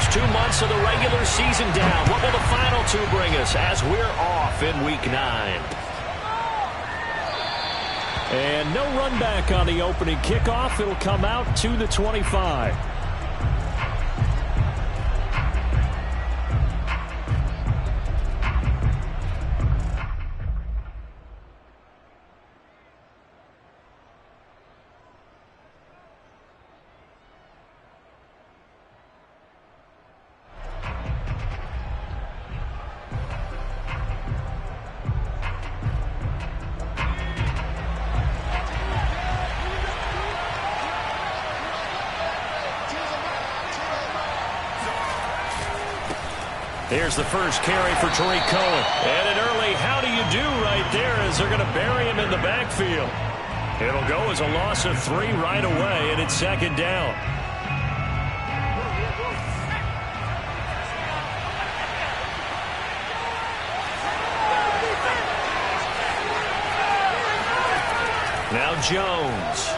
first 2 months of the regular season down. What will the final two bring us as we're off in Week 9? And no run back on the opening kickoff. It'll come out to the 25. Here's the first carry for Tariq Cohen. And an early how do you do right there as they're going to bury him in the backfield. It'll go as a loss of 3 right away, and it's second down. Now Jones.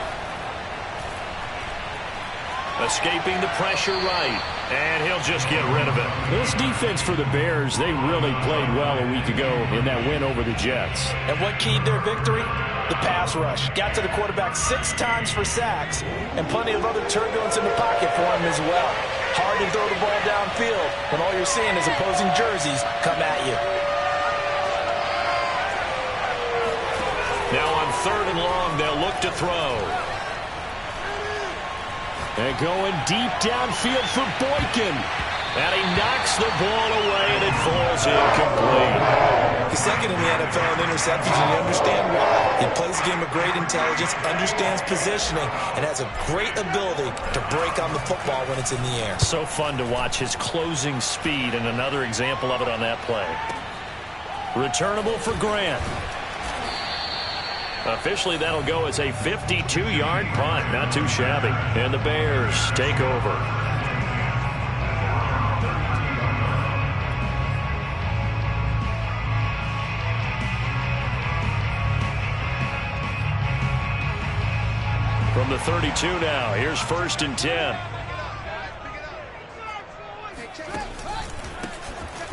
Escaping the pressure right. And he'll just get rid of it. This defense for the Bears, they really played well a week ago in that win over the Jets. And what keyed their victory? The pass rush. Got to the quarterback 6 times for sacks, and plenty of other turbulence in the pocket for him as well. Hard to throw the ball downfield when all you're seeing is opposing jerseys come at you. Now on 3rd and long, they'll look to throw. And going deep downfield for Boykin. And he knocks the ball away, and it falls incomplete. He's second in the NFL in interceptions, and you understand why. He plays a game of great intelligence, understands positioning, and has a great ability to break on the football when it's in the air. So fun to watch his closing speed, and another example of it on that play. Returnable for Grant. Officially, that'll go as a 52-yard punt. Not too shabby. And the Bears take over. From the 32 now, here's 1st and 10.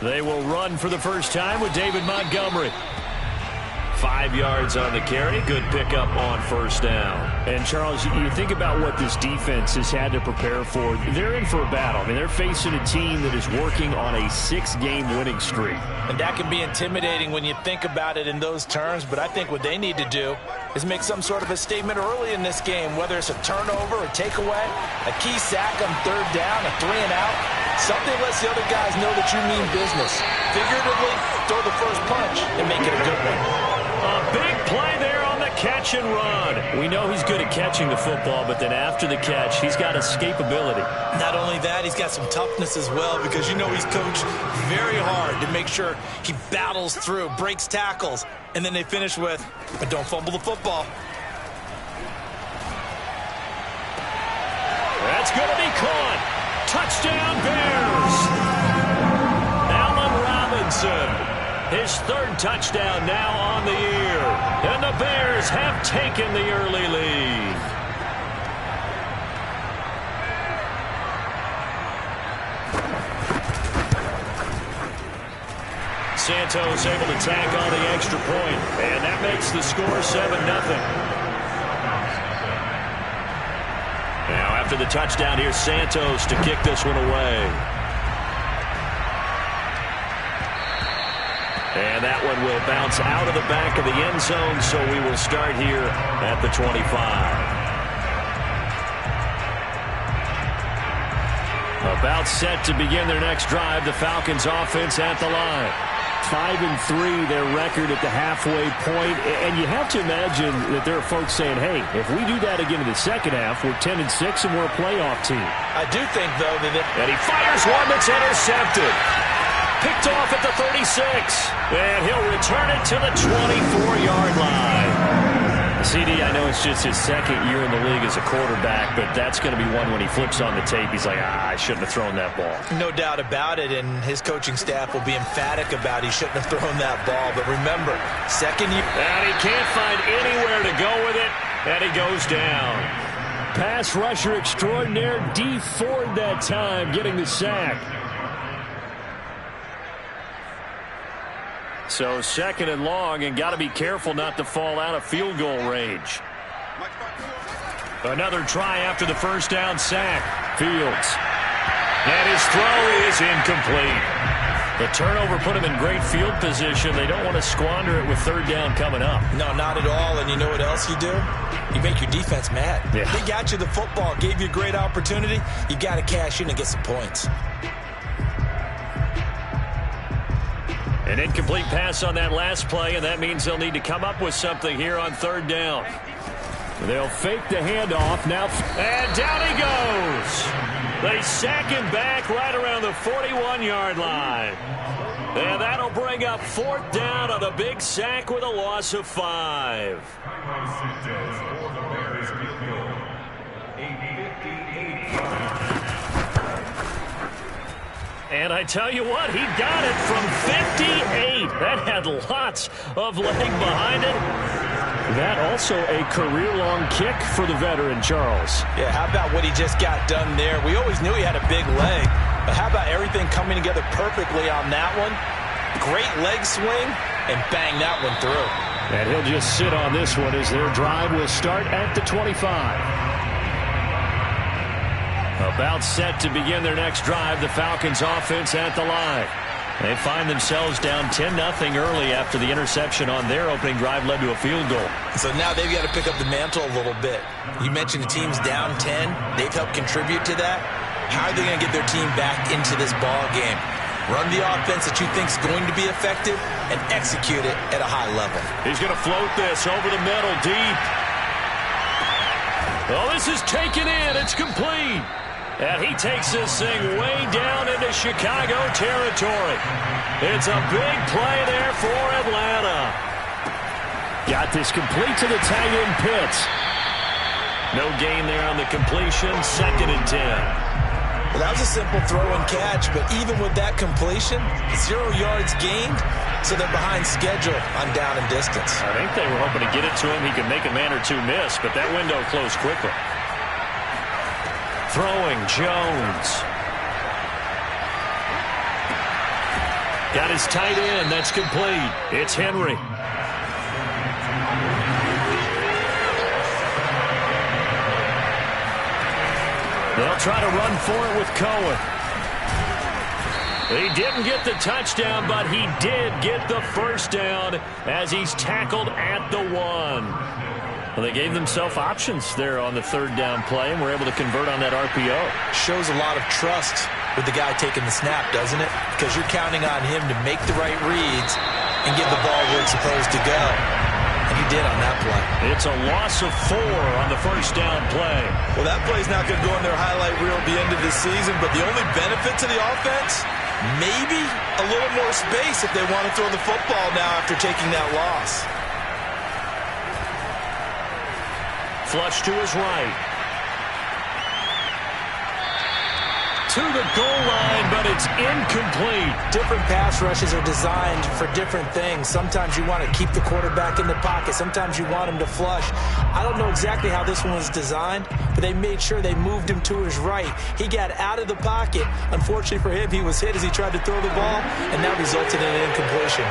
They will run for the first time with David Montgomery. 5 yards on the carry. Good pickup on 1st down. And, Charles, you think about what this defense has had to prepare for. They're in for a battle. I mean, they're facing a team that is working on a 6-game winning streak. And that can be intimidating when you think about it in those terms, but I think what they need to do is make some sort of a statement early in this game, whether it's a turnover, a takeaway, a key sack on 3rd down, a 3-and-out. Something lets the other guys know that you mean business. Figuratively, throw the first punch and make it a good one. A big play there on the catch and run. We know he's good at catching the football, but then after the catch, he's got escapability. Not only that, he's got some toughness as well, because you know he's coached very hard to make sure he battles through, breaks tackles, and then they finish with, but don't fumble the football. That's going to be caught. Touchdown, Bears. Allen Robinson. His 3rd touchdown now on the year. And the Bears have taken the early lead. Santos able to tack on the extra point. And that makes the score 7-0. Now after the touchdown, here's Santos to kick this one away. And that one will bounce out of the back of the end zone, so we will start here at the 25. About set to begin their next drive, the Falcons offense at the line. 5-3, their record at the halfway point. And you have to imagine that there are folks saying, hey, if we do that again in the second half, we're 10-6 and we're a playoff team. I do think, though, that and he fires one that's intercepted. Picked off at the 36. And he'll return it to the 24-yard line. CD, I know it's just his 2nd year in the league as a quarterback, but that's going to be one when he flips on the tape, he's like, I shouldn't have thrown that ball. No doubt about it, and his coaching staff will be emphatic about he shouldn't have thrown that ball. But remember, 2nd year. And he can't find anywhere to go with it, and he goes down. Pass rusher extraordinaire, D. Ford that time, getting the sack. So 2nd and long, and got to be careful not to fall out of field goal range. Another try after the first down sack. Fields. And his throw is incomplete. The turnover put him in great field position. They don't want to squander it with 3rd down coming up. No, not at all. And you know what else you do? You make your defense mad. Yeah. They got you the football, gave you a great opportunity. You got to cash in and get some points. An incomplete pass on that last play, and that means they'll need to come up with something here on 3rd down. They'll fake the handoff now. And down he goes. They sack him back right around the 41-yard line. And that'll bring up 4th down on a big sack with a loss of 5. And I tell you what, he got it from 58. That had lots of leg behind it. That also a career-long kick for the veteran, Charles. Yeah, how about what he just got done there? We always knew he had a big leg, but how about everything coming together perfectly on that one? Great leg swing, and bang that one through. And he'll just sit on this one as their drive will start at the 25. About set to begin their next drive, the Falcons offense at the line. They find themselves down 10-0 early after the interception on their opening drive led to a field goal. So now they've got to pick up the mantle a little bit. You mentioned the team's down 10. They've helped contribute to that. How are they going to get their team back into this ball game? Run the offense that you think is going to be effective and execute it at a high level. He's going to float this over the middle deep. Oh, this is taken in. It's complete. And he takes this thing way down into Chicago territory. It's a big play there for Atlanta. Got this complete to the tight end Pitts. No gain there on the completion. 2nd and 10. Well, that was a simple throw and catch, but even with that completion, 0 yards gained, so they're behind schedule on down and distance. I think they were hoping to get it to him. He could make a man or two miss, but that window closed quickly. Throwing, Jones. Got his tight end. That's complete. It's Henry. They'll try to run for it with Cohen. He didn't get the touchdown, but he did get the first down as he's tackled at the 1. Well, they gave themselves options there on the 3rd down play and were able to convert on that RPO. Shows a lot of trust with the guy taking the snap, doesn't it? Because you're counting on him to make the right reads and get the ball where it's supposed to go. And he did on that play. It's a loss of 4 on the first down play. Well, that play's not going to go in their highlight reel at the end of the season, but the only benefit to the offense, maybe a little more space if they want to throw the football now after taking that loss. Flush to his right. To the goal line, but it's incomplete. Different pass rushes are designed for different things. Sometimes you want to keep the quarterback in the pocket. Sometimes you want him to flush. I don't know exactly how this one was designed, but they made sure they moved him to his right. He got out of the pocket. Unfortunately for him, he was hit as he tried to throw the ball, and that resulted in an incompletion.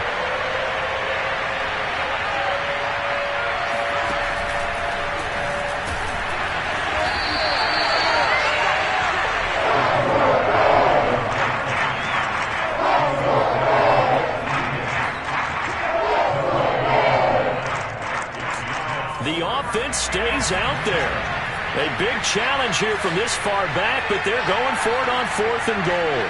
Stays out there. A big challenge here from this far back, but they're going for it on 4th and goal.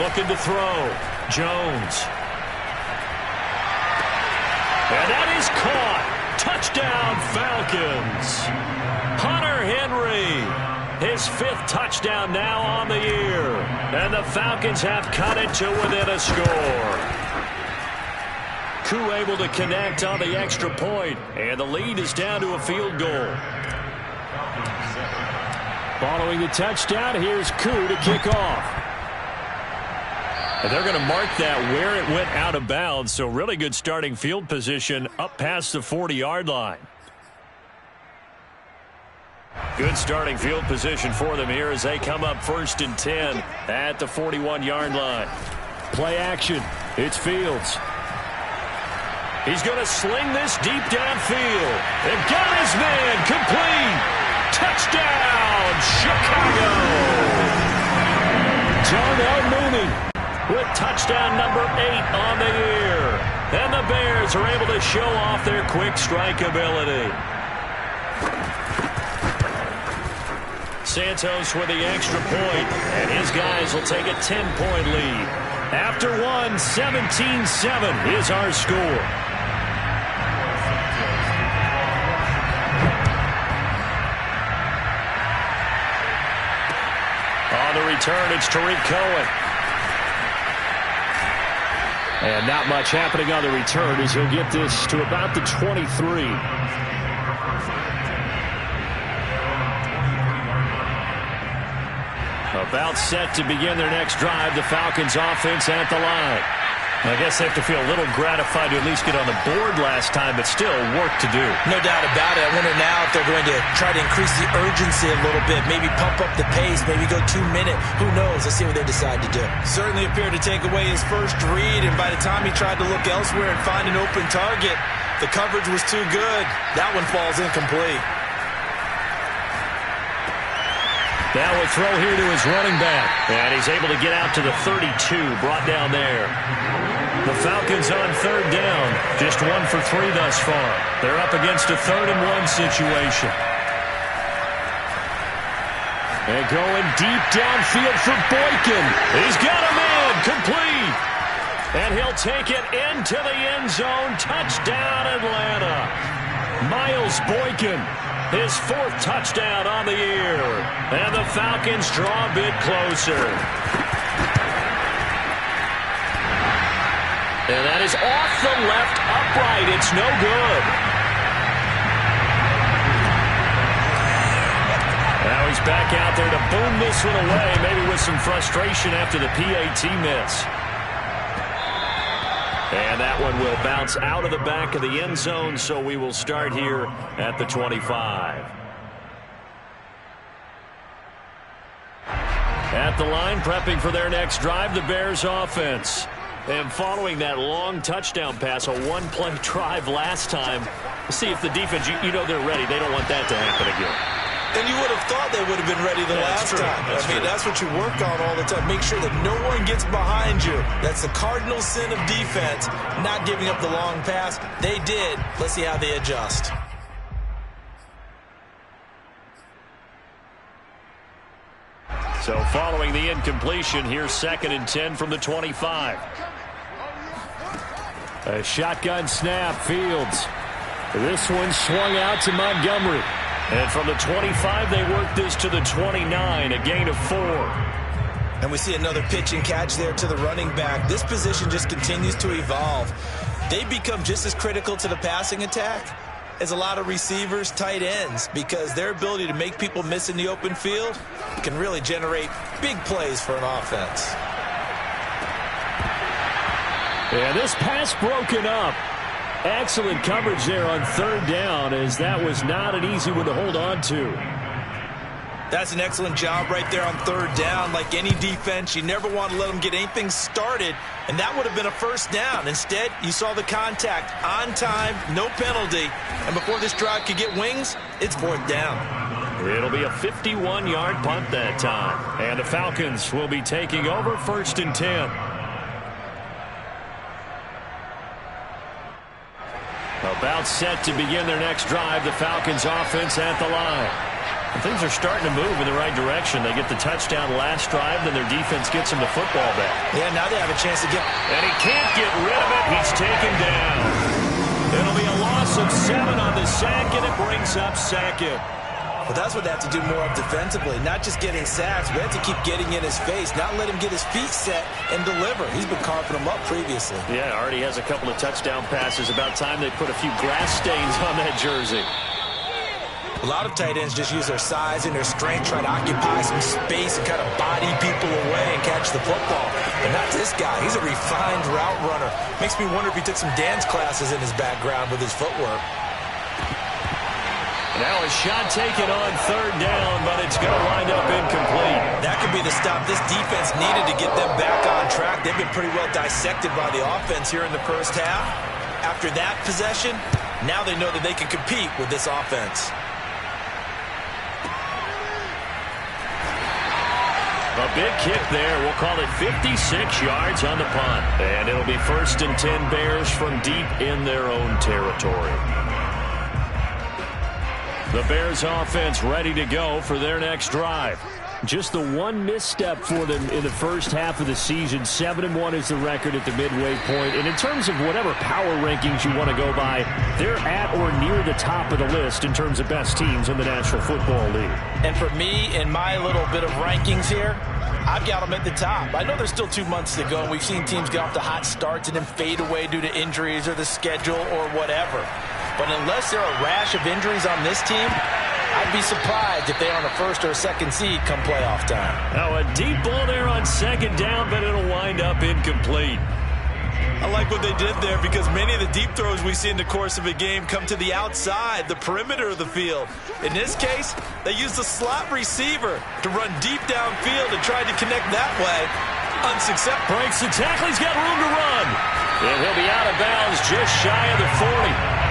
Looking to throw. Jones. And that is caught. Touchdown, Falcons. Hunter Henry. His 5th touchdown now on the year. And the Falcons have cut it to within a score. Koo able to connect on the extra point, and the lead is down to a field goal. Following the touchdown, here's Koo to kick off. And they're going to mark that where it went out of bounds, so really good starting field position up past the 40-yard line. Good starting field position for them here as they come up 1st and 10 at the 41-yard line. Play action. It's Fields. He's going to sling this deep downfield. And got his man. Complete. Touchdown, Chicago. Darnell Mooney with touchdown number 8 on the year. And the Bears are able to show off their quick strike ability. Santos with the extra point, and his guys will take a 10-point lead. After one, 17-7 is our score. On the return, it's Tariq Cohen. And not much happening on the return as he'll get this to about the 23. About set to begin their next drive, the Falcons offense at the line. I guess they have to feel a little gratified to at least get on the board last time, but still work to do. No doubt about it. I wonder now if they're going to try to increase the urgency a little bit, maybe pump up the pace, maybe go 2-minute. Who knows? Let's see what they decide to do. Certainly appeared to take away his first read, and by the time he tried to look elsewhere and find an open target, the coverage was too good. That one falls incomplete. Now a throw here to his running back. And he's able to get out to the 32, brought down there. The Falcons on 3rd down. Just 1 for 3 thus far. They're up against a 3rd and 1 situation. And going deep downfield for Boykin. He's got a man, complete. And he'll take it into the end zone. Touchdown, Atlanta. Miles Boykin. His 4th touchdown on the year. And the Falcons draw a bit closer. And that is off the left upright. It's no good. Now he's back out there to boom this one away, maybe with some frustration after the PAT miss. And that one will bounce out of the back of the end zone, so we will start here at the 25. At the line, prepping for their next drive, the Bears offense. And following that long touchdown pass, a one-play drive last time, see if the defense, you know they're ready. They don't want that to happen again. And you would have thought they would have been ready the last time. That's what you work on all the time. Make sure that no one gets behind you. That's the cardinal sin of defense, not giving up the long pass. They did. Let's see how they adjust. So following the incompletion, here's 2nd and 10 from the 25. A shotgun snap, Fields. This one swung out to Montgomery. And from the 25, they work this to the 29, a gain of 4. And we see another pitch and catch there to the running back. This position just continues to evolve. They become just as critical to the passing attack as a lot of receivers, tight ends, because their ability to make people miss in the open field can really generate big plays for an offense. And this pass broken up. Excellent coverage there on 3rd down, as that was not an easy one to hold on to. That's an excellent job right there on 3rd down. Like any defense, you never want to let them get anything started, and that would have been a 1st down. Instead, you saw the contact on time, no penalty, and before this drive could get wings, it's 4th down. It'll be a 51-yard punt that time, and the Falcons will be taking over 1st and 10. About set to begin their next drive, the Falcons offense at the line. And things are starting to move in the right direction. They get the touchdown last drive, then their defense gets them the football back. Yeah, now they have a chance to get... And he can't get rid of it. He's taken down. It'll be a loss of 7 on the sack, and it brings up 2nd. Well, that's what they have to do more of defensively, not just getting sacks. We have to keep getting in his face, not let him get his feet set and deliver. He's been carving them up previously. Yeah, already has a couple of touchdown passes. About time they put a few grass stains on that jersey. A lot of tight ends just use their size and their strength, try to occupy some space and kind of body people away and catch the football. But not this guy. He's a refined route runner. Makes me wonder if he took some dance classes in his background with his footwork. Now a shot taken on third down, but it's going to wind up incomplete. That could be the stop this defense needed to get them back on track. They've been pretty well dissected by the offense here in the first half. After that possession, now they know that they can compete with this offense. A big kick there. We'll call it 56 yards on the punt. And it'll be 1st and 10 Bears from deep in their own territory. The Bears offense ready to go for their next drive. Just the one misstep for them in the first half of the season. 7-1 is the record at the midway point. And in terms of whatever power rankings you want to go by, they're at or near the top of the list in terms of best teams in the National Football League. And for me, in my little bit of rankings here, I've got them at the top. I know there's still 2 months to go, and we've seen teams get off to hot starts and then fade away due to injuries or the schedule or whatever. But unless there are a rash of injuries on this team, I'd be surprised if they're on a 1st or 2nd seed come playoff time. Now a deep ball there on 2nd down, but it'll wind up incomplete. I like what they did there because many of the deep throws we see in the course of a game come to the outside, the perimeter of the field. In this case, they used the slot receiver to run deep downfield and tried to connect that way. Unsuccessful. Breaks the tackle. He's got room to run. And he'll be out of bounds just shy of the 40.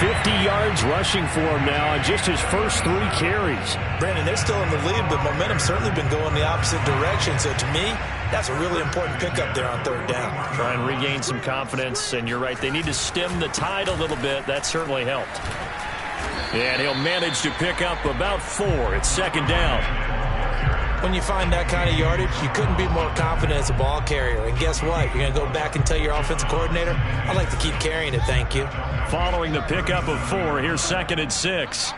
50 yards rushing for him now on just his first 3 carries. Brandon, they're still in the lead, but momentum's certainly been going the opposite direction. So to me, that's a really important pickup there on 3rd down. Try and regain some confidence, and you're right. They need to stem the tide a little bit. That certainly helped. And he'll manage to pick up about 4. It's 2nd down. When you find that kind of yardage, you couldn't be more confident as a ball carrier. And guess what? You're going to go back and tell your offensive coordinator, I'd like to keep carrying it, thank you. Following the pickup of 4, here's 2nd and 6.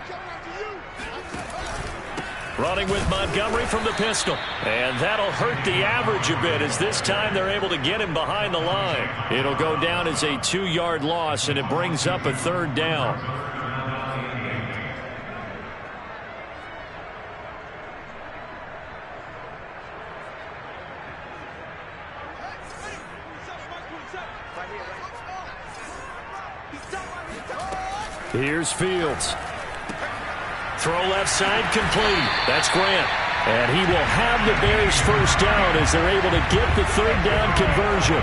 Running with Montgomery from the pistol. And that'll hurt the average a bit as this time they're able to get him behind the line. It'll go down as a 2-yard loss, and it brings up a 3rd down. Here's Fields. Throw left side complete. That's Grant. And he will have the Bears 1st down as they're able to get the 3rd down conversion.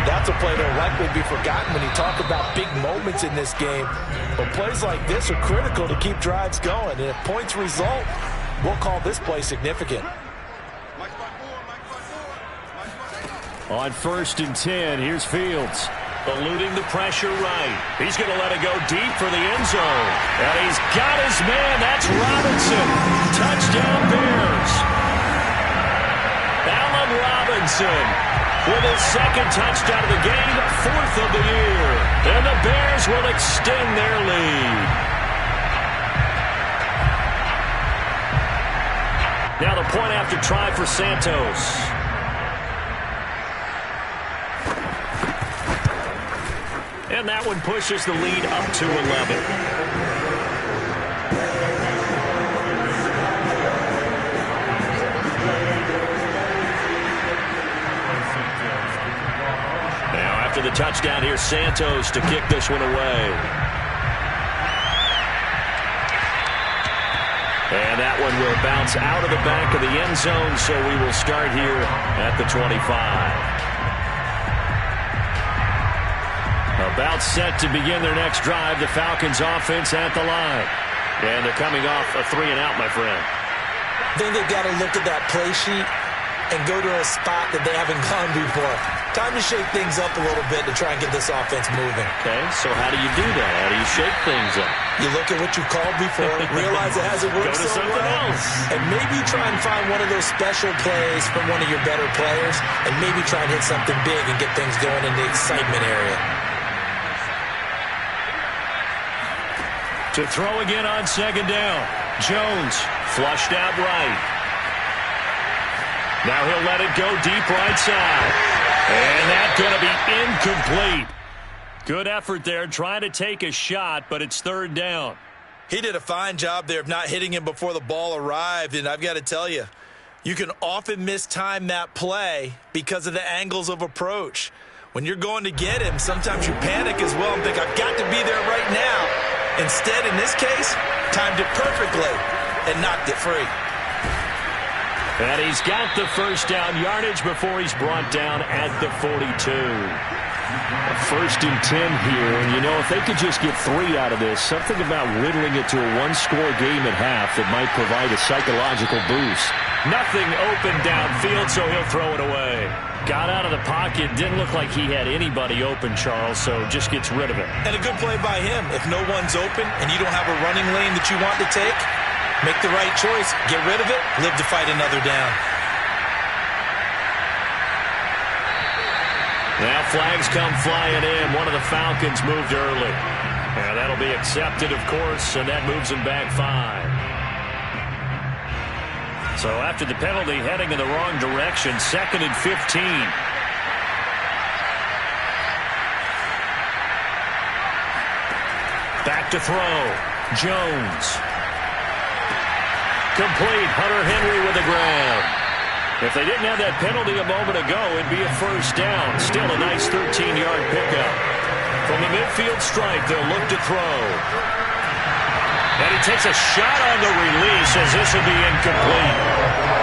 That's a play that'll likely be forgotten when you talk about big moments in this game. But plays like this are critical to keep drives going. And if points result, we'll call this play significant. On 1st and 10, here's Fields. Eluding the pressure right. He's going to let it go deep for the end zone. And he's got his man. That's Robinson. Touchdown Bears. Allen Robinson with his 2nd touchdown of the game, 4th of the year. And the Bears will extend their lead. Now the point after try for Santos. And that one pushes the lead up to 11. Now after the touchdown, here's Santos to kick this one away. And that one will bounce out of the back of the end zone, so we will start here at the 25. About set to begin their next drive, the Falcons offense at the line. And they're coming off a 3-and-out, my friend. I think they've got to look at that play sheet and go to a spot that they haven't gone before. Time to shake things up a little bit to try and get this offense moving. Okay, so how do you do that? How do you shake things up? You look at what you called before, realize it hasn't worked so well, and maybe try and find one of those special plays from one of your better players, and maybe try and hit something big and get things going in the excitement area. To throw again on 2nd down. Jones flushed out right. Now he'll let it go deep right side. And that's going to be incomplete. Good effort there trying to take a shot, but it's 3rd down. He did a fine job there of not hitting him before the ball arrived, and I've got to tell you, you can often mistime that play because of the angles of approach. When you're going to get him, sometimes you panic as well and think, I've got to be there right now. Instead, in this case, timed it perfectly and knocked it free. And he's got the first down yardage before he's brought down at the 42. First and 10 here, and you know, if they could just get 3 out of this, something about whittling it to a one-score game at half that might provide a psychological boost. Nothing open downfield, so he'll throw it away. Got out of the pocket, didn't look like he had anybody open, Charles, so just gets rid of it. And a good play by him. If no one's open and you don't have a running lane that you want to take, make the right choice, get rid of it, live to fight another down. Now flags come flying in. One of the Falcons moved early. And that'll be accepted, of course, and that moves him back 5. So after the penalty, heading in the wrong direction, 2nd and 15. Back to throw. Jones. Complete. Hunter Henry with the grab. If they didn't have that penalty a moment ago, it'd be a first down. Still a nice 13-yard pickup. From the midfield stripe, they'll look to throw. And he takes a shot on the release as this will be incomplete.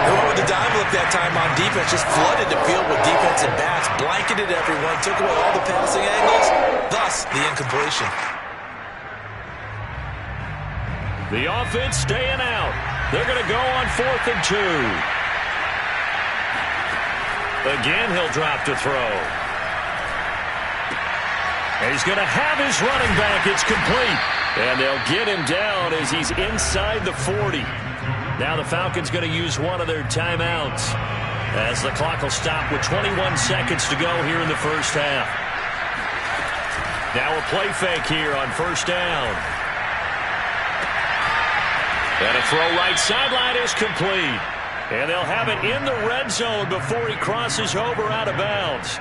They went with the dime look that time on defense, just flooded the field with defensive backs, blanketed everyone, took away all the passing angles, thus the incompletion. The offense staying out. They're going to go on 4th and 2. Again, he'll drop to throw. And he's going to have his running back. It's complete. And they'll get him down as he's inside the 40. Now the Falcons going to use one of their timeouts as the clock will stop with 21 seconds to go here in the first half. Now a play fake here on first down. And a throw right sideline is complete. And they'll have it in the red zone before he crosses over out of bounds.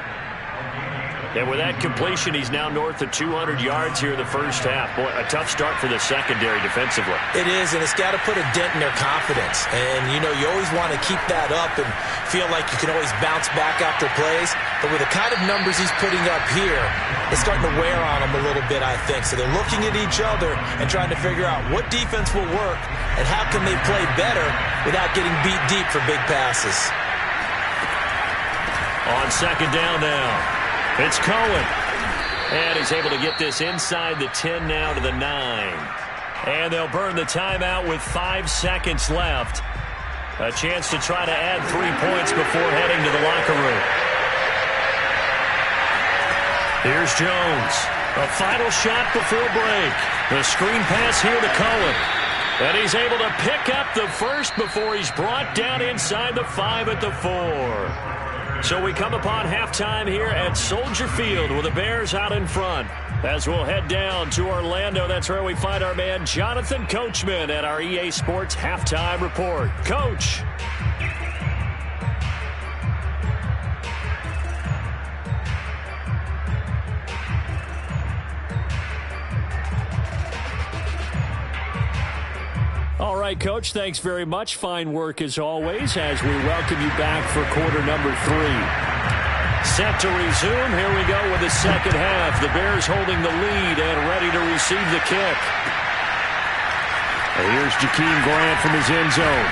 And with that completion, he's now north of 200 yards here in the first half. Boy, a tough start for the secondary defensively. It is, and it's got to put a dent in their confidence. And, you know, you always want to keep that up and feel like you can always bounce back after plays. But with the kind of numbers he's putting up here, it's starting to wear on them a little bit, I think. So they're looking at each other and trying to figure out what defense will work and how can they play better without getting beat deep for big passes. On second down now. It's Cohen. And he's able to get this inside the 10 now to the 9. And they'll burn the timeout with 5 seconds left. A chance to try to add 3 points before heading to the locker room. Here's Jones. A final shot before break. The screen pass here to Cohen. And he's able to pick up the first before he's brought down inside the 5 at the 4. So we come upon halftime here at Soldier Field with the Bears out in front. As we'll head down to Orlando, that's where we find our man Jonathan Coachman at our EA Sports Halftime Report. Coach. All right, Coach, thanks very much. Fine work as always as we welcome you back for quarter number 3. Set to resume. Here we go with the second half. The Bears holding the lead and ready to receive the kick. And here's Jakeem Grant from his end zone.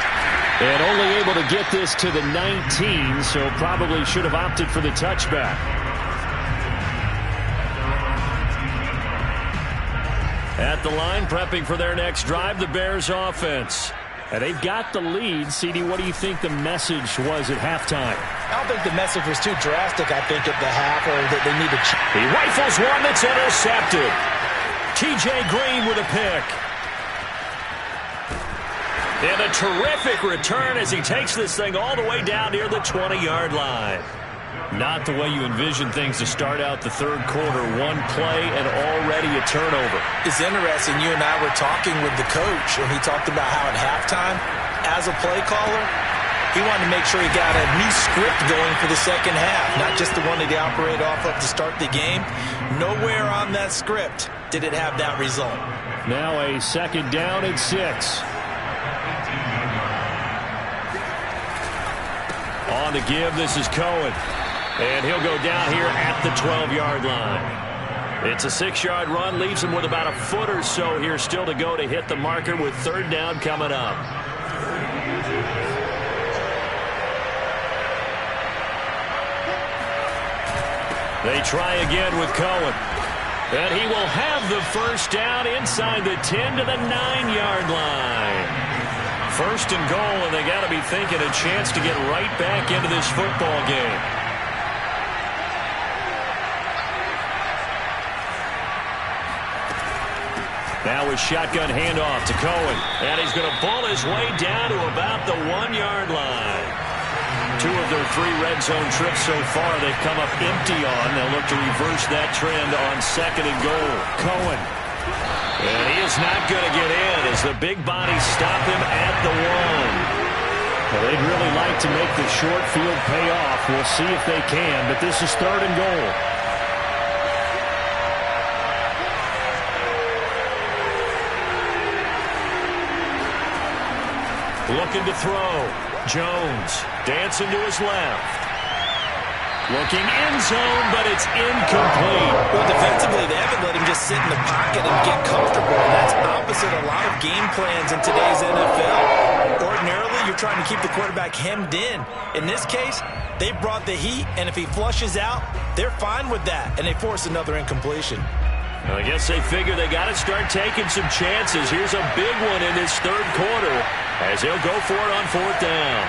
And only able to get this to the 19, so probably should have opted for the touchback. At the line, prepping for their next drive, the Bears offense. And they've got the lead. CD, what do you think the message was at halftime? I don't think the message was too drastic, I think, at the half, or that they need to... He rifles one that's intercepted. T.J. Green with a pick. And a terrific return as he takes this thing all the way down near the 20-yard line. Not the way you envision things to start out the third quarter. One play and already a turnover. It's interesting. You and I were talking with the coach, and he talked about how at halftime, as a play caller, He wanted to make sure he got a new script going for the second half, not just the one that he operated off of to start the game. Nowhere on that script did it have that result. Now a second down and 6. On the give, this is Cohen. And he'll go down here at the 12-yard line. It's a 6-yard run, leaves him with about a foot or so here still to go to hit the marker with third down coming up. They try again with Cohen. And he will have the first down inside the 10 to the 9-yard line. First and goal, and they got to be thinking a chance to get right back into this football game. Now a shotgun handoff to Cohen. And he's going to pull his way down to about the 1-yard line. 2 of their 3 red zone trips so far they've come up empty on. They'll look to reverse that trend on second and goal. Cohen. And he is not going to get in as the big bodies stop him at the 1. Well, they'd really like to make the short field pay off. We'll see if they can, but this is third and goal. Looking to throw. Jones dancing to his left. Looking end zone, but it's incomplete. Well, defensively, they haven't let him just sit in the pocket and get comfortable, and that's opposite a lot of game plans in today's NFL. Ordinarily, you're trying to keep the quarterback hemmed in. In this case, they brought the heat, and if he flushes out, they're fine with that, and they force another incompletion. Well, I guess they figure they got to start taking some chances. Here's a big one in this third quarter as he'll go for it on fourth down.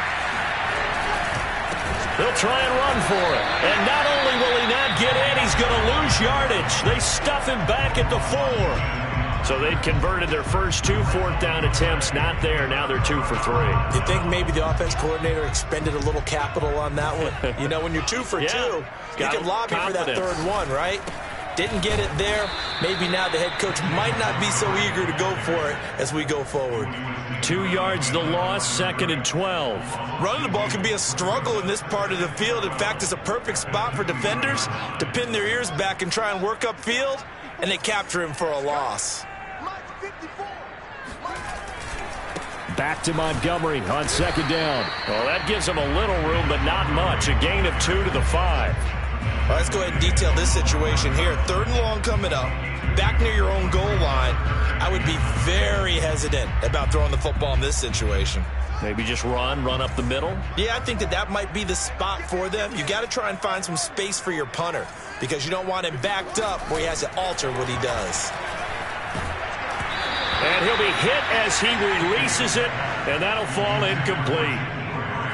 They'll try and run for it. And not only will he not get in, he's going to lose yardage. They stuff him back at the 4. So they'd converted their first 2 fourth down attempts. Not there. Now they're 2 for 3. You think maybe the offense coordinator expended a little capital on that one? You know, when you're 2 for 2, you can lobby for that third one, right? Didn't get it there. Maybe now the head coach might not be so eager to go for it as we go forward. 2 yards the loss, second and 12. Running the ball can be a struggle in this part of the field. In fact, it's a perfect spot for defenders to pin their ears back and try and work upfield, and they capture him for a loss. Back to Montgomery on second down. Well, that gives them a little room, but not much. A gain of 2 to the 5. All right, let's go ahead and detail this situation here. Third and long coming up. Back near your own goal line. I would be very hesitant about throwing the football in this situation. Maybe just run up the middle? Yeah, I think that might be the spot for them. You got to try and find some space for your punter because you don't want him backed up where he has to alter what he does. And he'll be hit as he releases it, and that'll fall incomplete.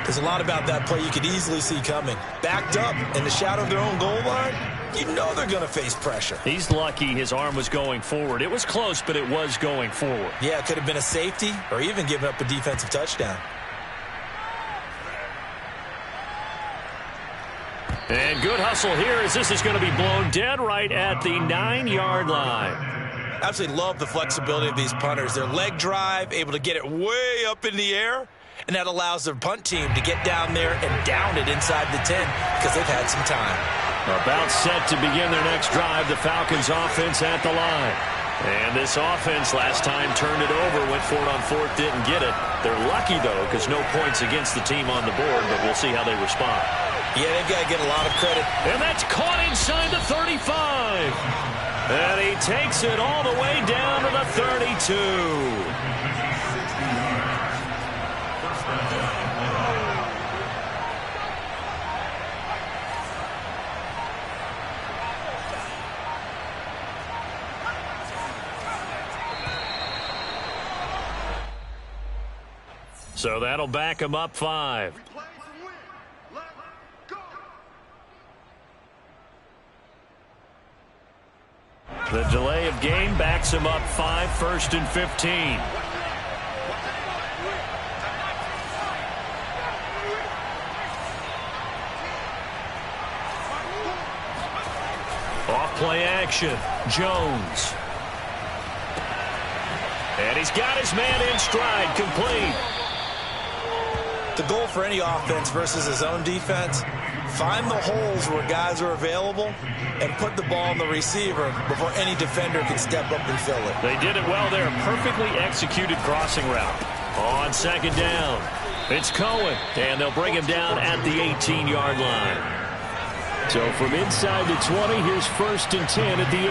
There's a lot about that play you could easily see coming. Backed up in the shadow of their own goal line, you know they're going to face pressure. He's lucky his arm was going forward. It was close, but it was going forward. Yeah, it could have been a safety or even given up a defensive touchdown. And good hustle here as this is going to be blown dead right at the 9-yard line. Absolutely love the flexibility of these punters. Their leg drive, able to get it way up in the air, and that allows their punt team to get down there and down it inside the 10 because they've had some time. About set to begin their next drive, the Falcons offense at the line. And this offense last time turned it over, went for it on fourth, didn't get it. They're lucky, though, because no points against the team on the board, but we'll see how they respond. Yeah, they've got to get a lot of credit. And that's caught inside the 35. And he takes it all the way down to the 32. So that'll back him up 5. The delay of game backs him up 5, 1st and 15. Off play action. Jones. And he's got his man in stride, complete. The goal for any offense versus his own defense, find the holes where guys are available and put the ball on the receiver before any defender can step up and fill it. They did it well there. Perfectly executed crossing route. On second down, it's Cohen, and they'll bring him down at the 18-yard line. So from inside the 20, here's 1st and 10 at the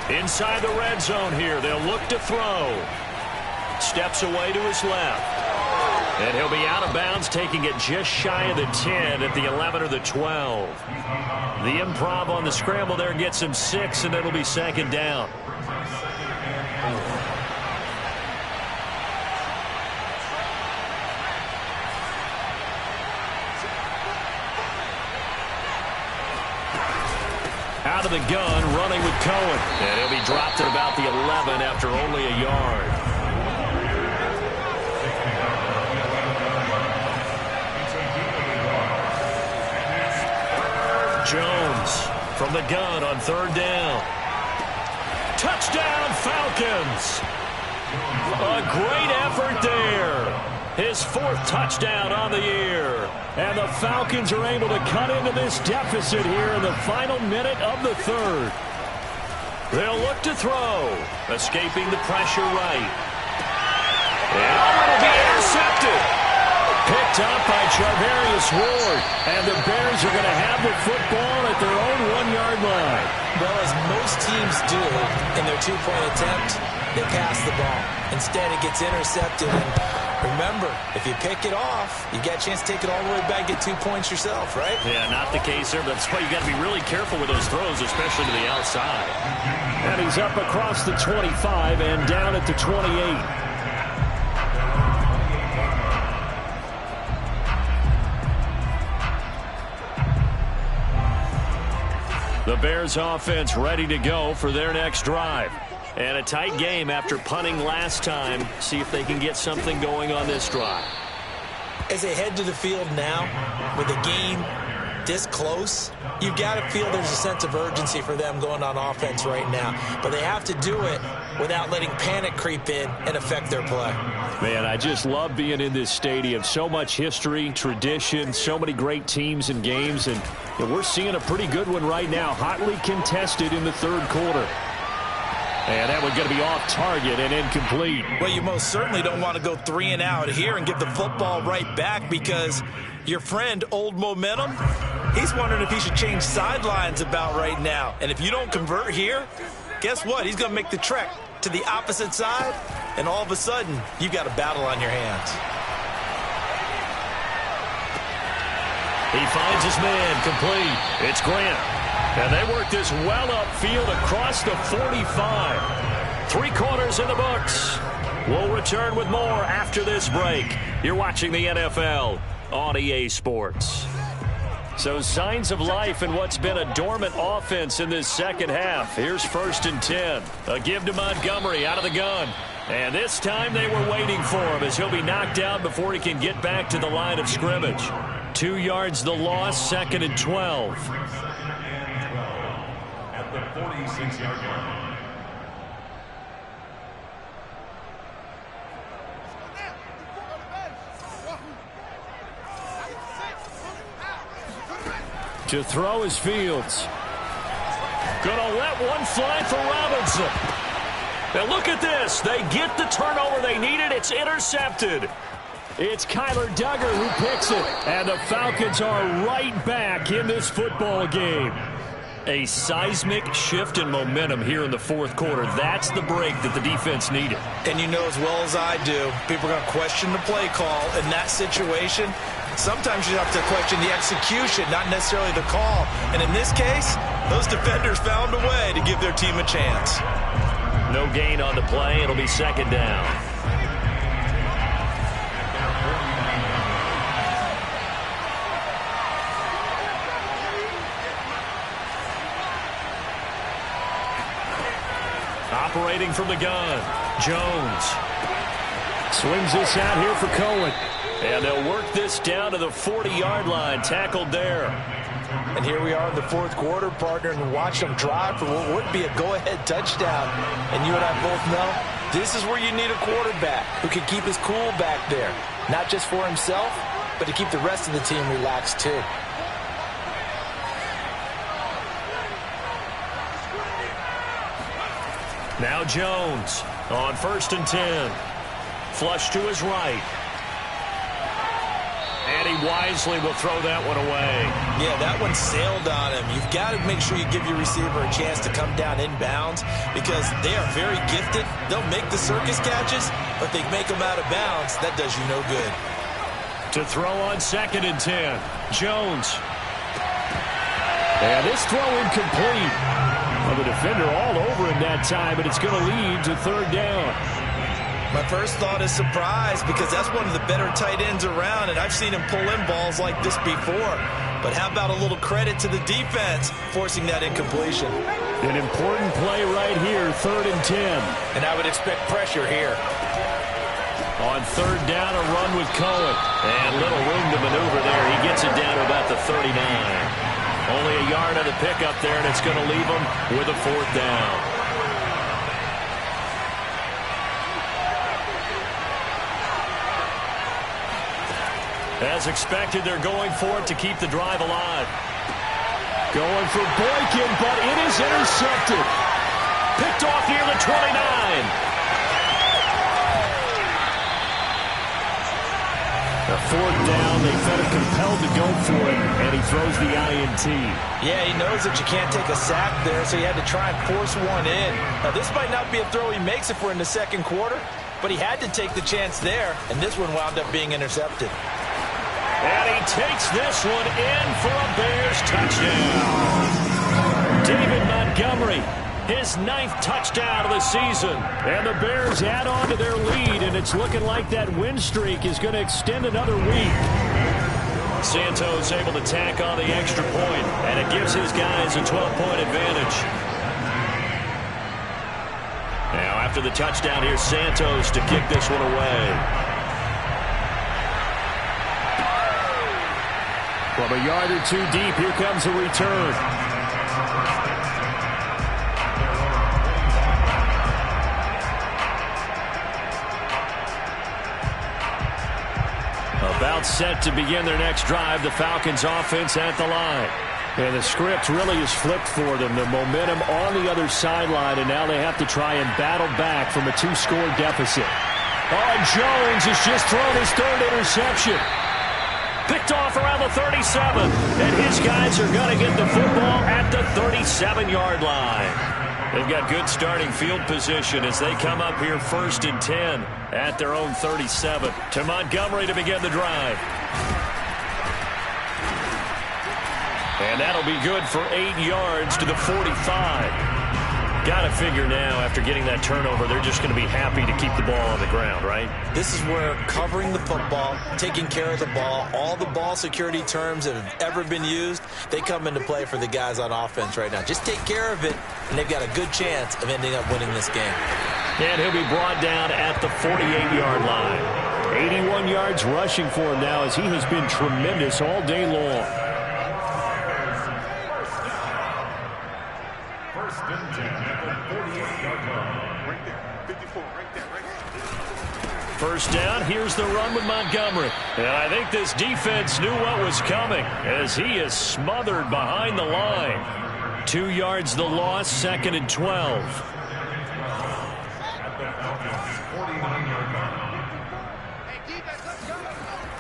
18. Inside the red zone here, they'll look to throw. Steps away to his left. And he'll be out of bounds, taking it just shy of the 10 at the 11 or the 12. The improv on the scramble there gets him 6, and it'll be 2nd down. Out of the gun, running with Cohen. And he'll be dropped at about the 11 after only a yard. Jones from the gun on 3rd down. Touchdown, Falcons. A great effort there. His 4th touchdown on the year. And the Falcons are able to cut into this deficit here in the final minute of the 3rd. They'll look to throw. Escaping the pressure right. And it'll be intercepted. Picked up by Charvarius Ward. And the Bears are going to have the football at their own 1-yard line. Well, as most teams do in their 2-point attempt, they pass the ball. Instead, it gets intercepted. And remember, if you pick it off, you get a chance to take it all the way back, get 2 points yourself, right? Yeah, not the case there, but that's why you got to be really careful with those throws, especially to the outside. And he's up across the 25 and down at the 28. The Bears offense ready to go for their next drive. And a tight game after punting last time. See if they can get something going on this drive. As they head to the field now, with the game this close, you've got to feel there's a sense of urgency for them going on offense right now. But they have to do it without letting panic creep in and affect their play. Man, I just love being in this stadium. So much history, tradition, so many great teams and games. And we're seeing a pretty good one right now, hotly contested in the 3rd quarter. And that one's going to be off target and incomplete. Well, you most certainly don't want to go 3 and out here and give the football right back, because your friend, Old Momentum, he's wondering if he should change sidelines about right now. And if you don't convert here, guess what? He's going to make the trek to the opposite side, and all of a sudden, you've got a battle on your hands. He finds his man complete. It's Grant. And they work this well upfield across the 45. 3 quarters in the books. We'll return with more after this break. You're watching the NFL on EA Sports. So signs of life in what's been a dormant offense in this second half. Here's 1st and 10. A give to Montgomery out of the gun. And this time they were waiting for him as he'll be knocked out before he can get back to the line of scrimmage. 2 yards the loss, 2nd and 12. At the 46-yard line. To throw is Fields. Gonna let one fly for Robinson. Now look at this. They get the turnover they needed. It's intercepted. It's Kyler Duggar who picks it. And the Falcons are right back in this football game. A seismic shift in momentum here in the 4th quarter. That's the break that the defense needed. And you know as well as I do, people are going to question the play call in that situation. Sometimes you have to question the execution, not necessarily the call. And in this case, those defenders found a way to give their team a chance. No gain on the play. It'll be 2nd down. Operating from the gun, Jones. Swings this out here for Cohen. And they'll work this down to the 40-yard line. Tackled there. And here we are in the fourth quarter, partner, and watch them drive for what would be a go-ahead touchdown. And you and I both know this is where you need a quarterback who can keep his cool back there. Not just for himself, but to keep the rest of the team relaxed too. Now Jones on 1st and 10. Flush to his right. And he wisely will throw that one away. Yeah, that one sailed on him. You've got to make sure you give your receiver a chance to come down inbounds because they are very gifted. They'll make the circus catches, but they make them out of bounds. That does you no good. To throw on 2nd and 10. Jones. And this throw incomplete. Well, the defender all over him that time, but it's going to lead to 3rd down. My first thought is surprise because that's one of the better tight ends around, and I've seen him pull in balls like this before. But how about a little credit to the defense forcing that incompletion? An important play right here, 3rd and 10. And I would expect pressure here. On 3rd down, a run with Cohen. And little room to maneuver there. He gets it down to about the 39. Only a yard on the pickup there, and it's going to leave him with a 4th down. As expected, they're going for it to keep the drive alive. Going for Boykin, but it is intercepted. Picked off near the 29. A 4th down, they felt compelled to go for it, and he throws the INT. Yeah, he knows that you can't take a sack there, so he had to try and force one in. Now, this might not be a throw he makes if we're in the 2nd quarter, but he had to take the chance there, and this one wound up being intercepted. And he takes this one in for a Bears touchdown. David Montgomery, his 9th touchdown of the season. And the Bears add on to their lead, and it's looking like that win streak is going to extend another week. Santos able to tack on the extra point, and it gives his guys a 12-point advantage. Now, after the touchdown, here's Santos to kick this one away. From a yard or two deep, here comes a return. About set to begin their next drive, the Falcons offense at the line. And the script really is flipped for them. The momentum on the other sideline, and now they have to try and battle back from a 2-score deficit. Oh, Jones has just thrown his 3rd interception. Picked off around the 37, and his guys are going to get the football at the 37-yard line. They've got good starting field position as they come up here 1st and 10 at their own 37. To Montgomery to begin the drive. And that'll be good for 8 yards to the 45. Got to figure now, after getting that turnover, they're just going to be happy to keep the ball on the ground, right? This is where covering the football, taking care of the ball, all the ball security terms that have ever been used, they come into play for the guys on offense right now. Just take care of it, and they've got a good chance of ending up winning this game. And he'll be brought down at the 48-yard line. 81 yards rushing for him now as he has been tremendous all day long. First down, here's the run with Montgomery. And I think this defense knew what was coming as he is smothered behind the line. 2 yards the loss, 2nd and 12.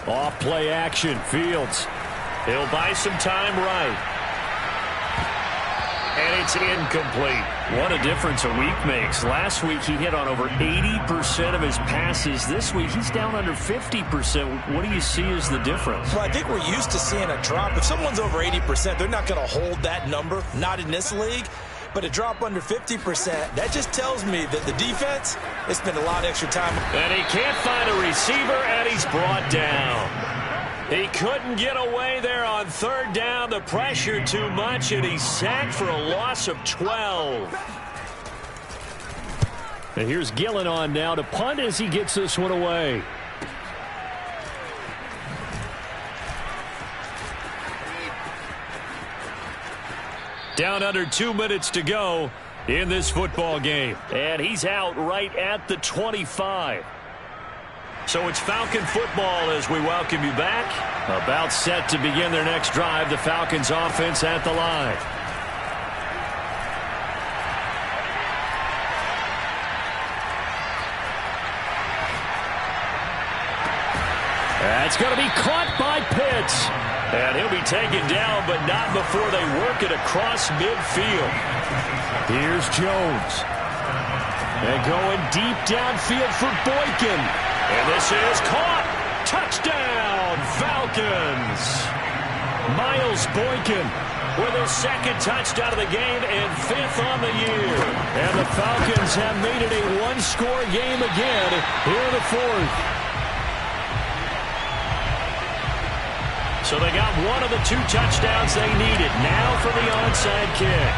Off play action, Fields. He'll buy some time right. And it's incomplete. What a difference a week makes. Last week he hit on over 80% of his passes. This week he's down under 50%. What do you see as the difference? Well, I think we're used to seeing a drop. If someone's over 80%, they're not going to hold that number. Not in this league. But a drop under 50%, that just tells me that the defense has spent a lot of extra time. And he can't find a receiver, and he's brought down. He couldn't get away there on 3rd down. The pressure too much, and he's sacked for a loss of 12. And here's Gillen on now to punt as he gets this one away. Down under 2 minutes to go in this football game. And he's out right at the 25. So it's Falcon football as we welcome you back. About set to begin their next drive. The Falcons offense at the line. That's going to be caught by Pitts. And he'll be taken down, but not before they work it across midfield. Here's Jones. And going deep downfield for Boykin. And this is caught. Touchdown, Falcons. Miles Boykin with his second touchdown of the game and 5th on the year. And the Falcons have made it a one-score game again here in the 4th. So they got one of the 2 touchdowns they needed. Now for the onside kick.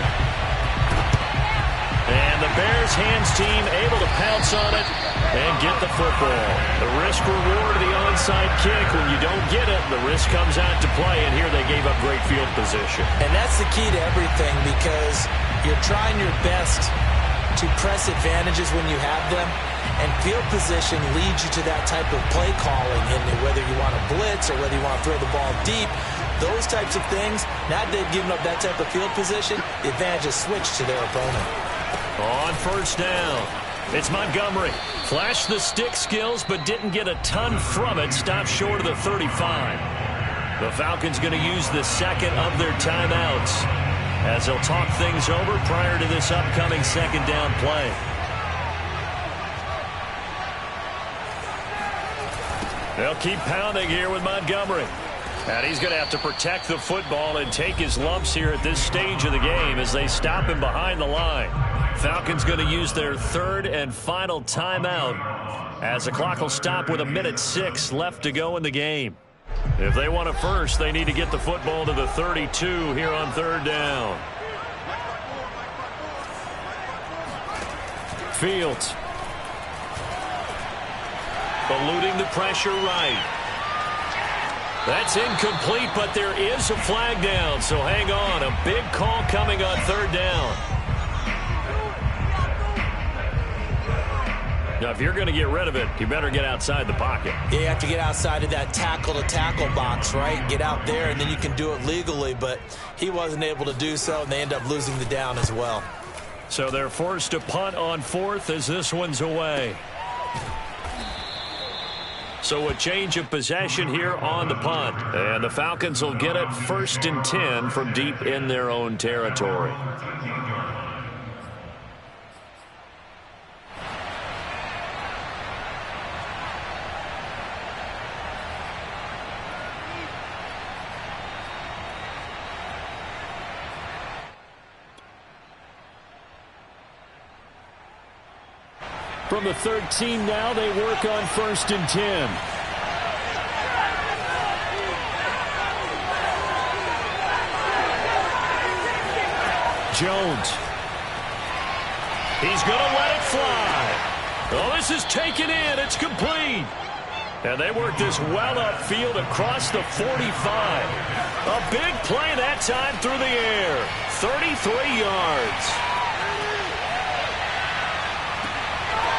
And the Bears hands team able to pounce on it and get the football. The risk-reward of the onside kick, when you don't get it, the risk comes out to play, and here they gave up great field position. And that's the key to everything, because you're trying your best to press advantages when you have them, and field position leads you to that type of play calling, and whether you want to blitz or whether you want to throw the ball deep, those types of things, now that they've given up that type of field position, the advantage is switched to their opponent. On first down, it's Montgomery. Flashed the stick skills, but didn't get a ton from it. Stopped short of the 35. The Falcons going to use the second of their timeouts as they'll talk things over prior to this upcoming second down play. They'll keep pounding here with Montgomery. And he's going to have to protect the football and take his lumps here at this stage of the game as they stop him behind the line. Falcons going to use their 3rd and final timeout as the clock will stop with 1:06 left to go in the game. If they want a first, they need to get the football to the 32 here on 3rd down. Fields. Eluding the pressure right. That's incomplete, but there is a flag down, so hang on. A big call coming on 3rd down. Now, if you're going to get rid of it, you better get outside the pocket. Yeah, you have to get outside of that tackle-to-tackle box, right? Get out there, and then you can do it legally, but he wasn't able to do so, and they end up losing the down as well. So they're forced to punt on 4th as this one's away. So a change of possession here on the punt. And the Falcons will get it 1st and 10 from deep in their own territory. From the 13 now, they work on 1st and 10. Jones. He's going to let it fly. Oh, this is taken in. It's complete. And they work this well upfield across the 45. A big play that time through the air. 33 yards.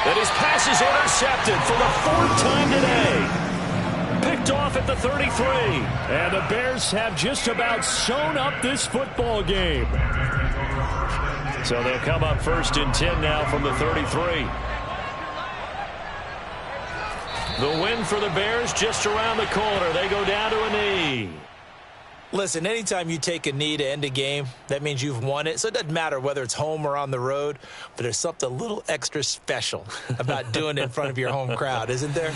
And his pass is intercepted for the 4th time today. Picked off at the 33. And the Bears have just about sewn up this football game. So they'll come up 1st and 10 now from the 33. The win for the Bears just around the corner. They go down to a knee. Listen, anytime you take a knee to end a game, that means you've won it. So it doesn't matter whether it's home or on the road, but there's something a little extra special about doing it in front of your home crowd, isn't there?